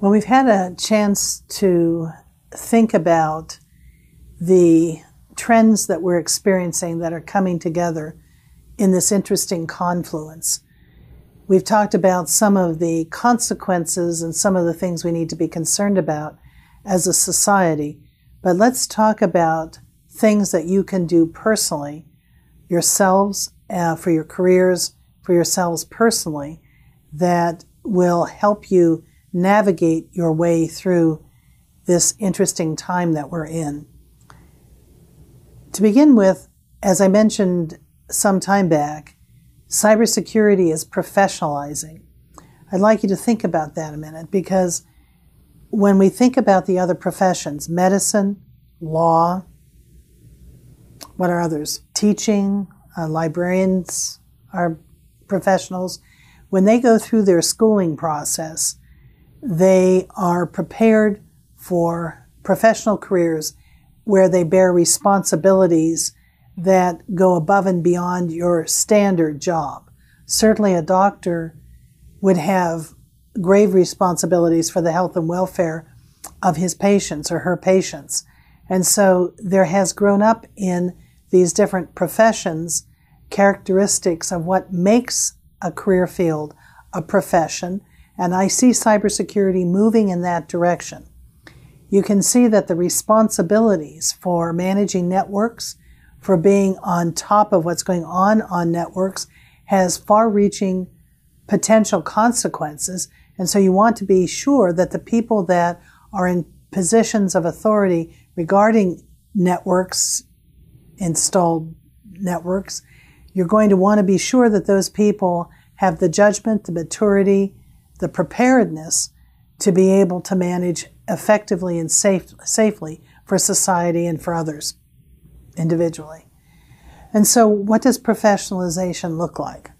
Well, we've had a chance to think about the trends that we're experiencing that are coming together in this interesting confluence. We've talked about some of the consequences and some of the things we need to be concerned about as a society, but let's talk about things that you can do personally, yourselves, for your careers, for yourselves personally, that will help you navigate your way through this interesting time that we're in. To begin with, as I mentioned some time back, cybersecurity is professionalizing. I'd like you to think about that a minute, because when we think about the other professions, medicine, law, what are others? Teaching, librarians are professionals. When they go through their schooling process, they are prepared for professional careers where they bear responsibilities that go above and beyond your standard job. Certainly a doctor would have grave responsibilities for the health and welfare of his patients or her patients. And so there has grown up in these different professions characteristics of what makes a career field a profession, and I see cybersecurity moving in that direction. You can see that the responsibilities for managing networks, for being on top of what's going on networks, has far-reaching potential consequences, and so you want to be sure that the people that are in positions of authority regarding networks, installed networks, you're going to want to be sure that those people have the judgment, the maturity, the preparedness to be able to manage effectively and safely for society and for others individually. And so what does professionalization look like?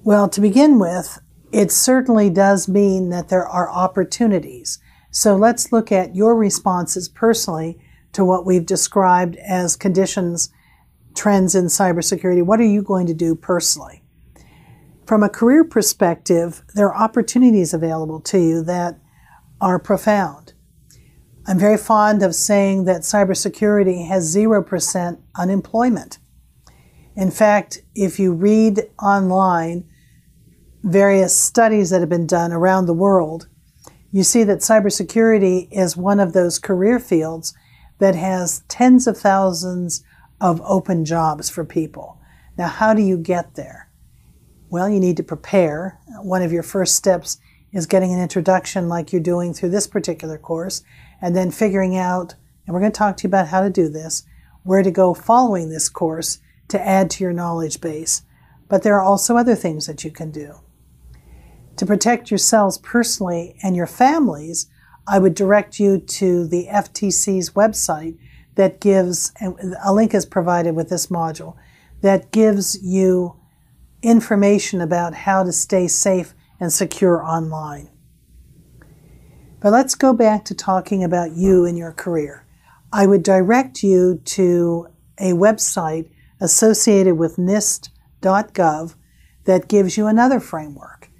Well, to begin with, it certainly does mean that there are opportunities. So let's look at your responses personally to what we've described as conditions, trends in cybersecurity. What are you going to do personally? From a career perspective, there are opportunities available to you that are profound. I'm very fond of saying that cybersecurity has 0% unemployment. In fact, if you read online various studies that have been done around the world, you see that cybersecurity is one of those career fields that has tens of thousands of open jobs for people. Now, how do you get there? Well, you need to prepare. One of your first steps is getting an introduction like you're doing through this particular course, and then figuring out, and we're going to talk to you about how to do this, where to go following this course to add to your knowledge base. But there are also other things that you can do. To protect yourselves personally and your families, I would direct you to the FTC's website that gives, and a link is provided with this module, that gives you information about how to stay safe and secure online. But let's go back to talking about you and your career. I would direct you to a website associated with NIST.gov that gives you another framework.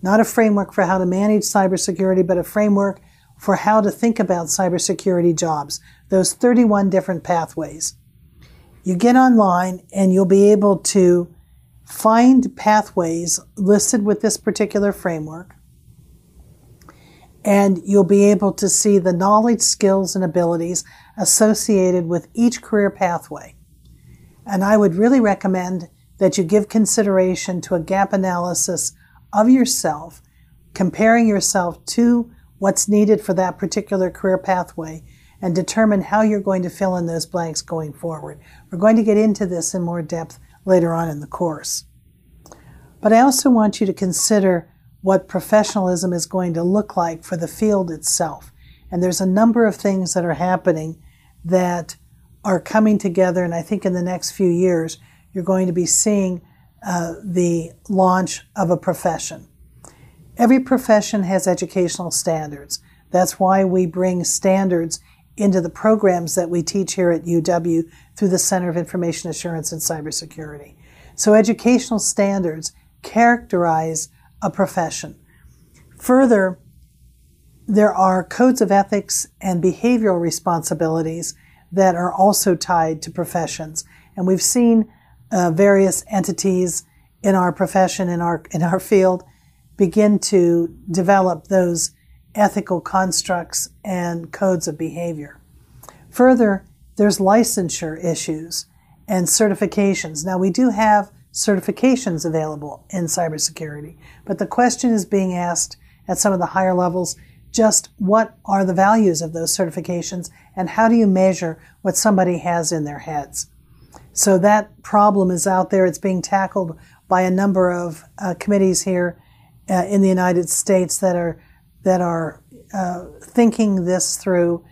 Not a framework for how to manage cybersecurity, but a framework for how to think about cybersecurity jobs, those 31 different pathways. You get online and you'll be able to find pathways listed with this particular framework, and you'll be able to see the knowledge, skills, and abilities associated with each career pathway. And I would really recommend that you give consideration to a gap analysis of yourself, comparing yourself to what's needed for that particular career pathway, and determine how you're going to fill in those blanks going forward. We're going to get into this in more depth later on in the course. But I also want you to consider what professionalism is going to look like for the field itself. And there's a number of things that are happening that are coming together, and I think in the next few years you're going to be seeing the launch of a profession. Every profession has educational standards. That's why we bring standards into the programs that we teach here at UW through the Center of Information Assurance and Cybersecurity. So educational standards characterize a profession. Further, there are codes of ethics and behavioral responsibilities that are also tied to professions. And we've seen various entities in our profession, in our field, begin to develop those ethical constructs and codes of behavior. Further, there's licensure issues and certifications. Now, we do have certifications available in cybersecurity, but the question is being asked at some of the higher levels, just what are the values of those certifications and how do you measure what somebody has in their heads? So that problem is out there. It's being tackled by a number of committees here in the United States that are thinking this through.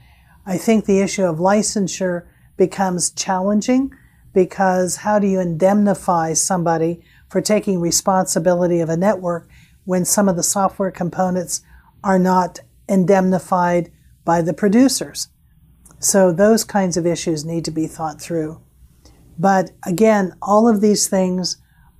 I think the issue of licensure becomes challenging because how do you indemnify somebody for taking responsibility of a network when some of the software components are not indemnified by the producers? So those kinds of issues need to be thought through. But again, all of these things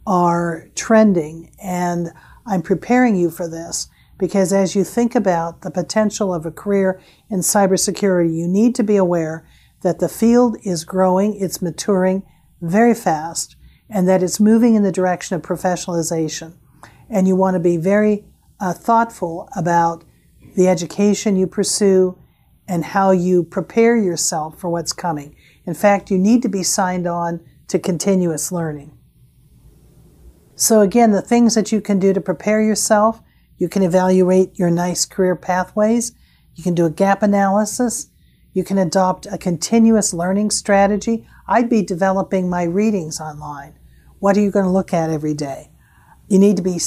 are trending, and I'm preparing you for this because as you think about the potential of a career in cybersecurity, you need to be aware that the field is growing, it's maturing very fast, and that it's moving in the direction of professionalization. And you want to be very thoughtful about the education you pursue and how you prepare yourself for what's coming. In fact, you need to be signed on to continuous learning. So again, the things that you can do to prepare yourself, you can evaluate your nice career pathways, you can do a gap analysis, you can adopt a continuous learning strategy. I'd be developing my readings online. What are you going to look at every day? You need to be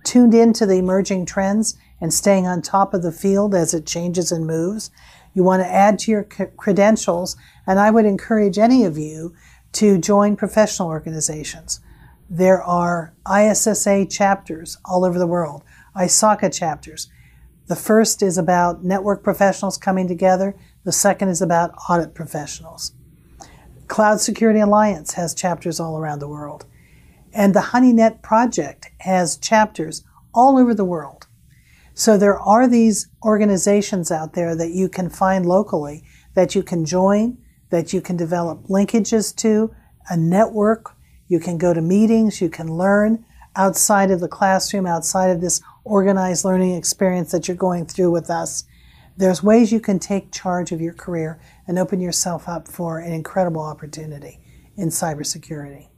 tuned into the emerging trends and staying on top of the field as it changes and moves. You want to add to your credentials, and I would encourage any of you to join professional organizations. There are ISSA chapters all over the world, ISACA chapters. The first is about network professionals coming together. The second is about audit professionals. Cloud Security Alliance has chapters all around the world. And the HoneyNet Project has chapters all over the world. So there are these organizations out there that you can find locally, that you can join, that you can develop linkages to, a network. You can go to meetings, you can learn outside of the classroom, outside of this organized learning experience that you're going through with us. There's ways you can take charge of your career and open yourself up for an incredible opportunity in cybersecurity.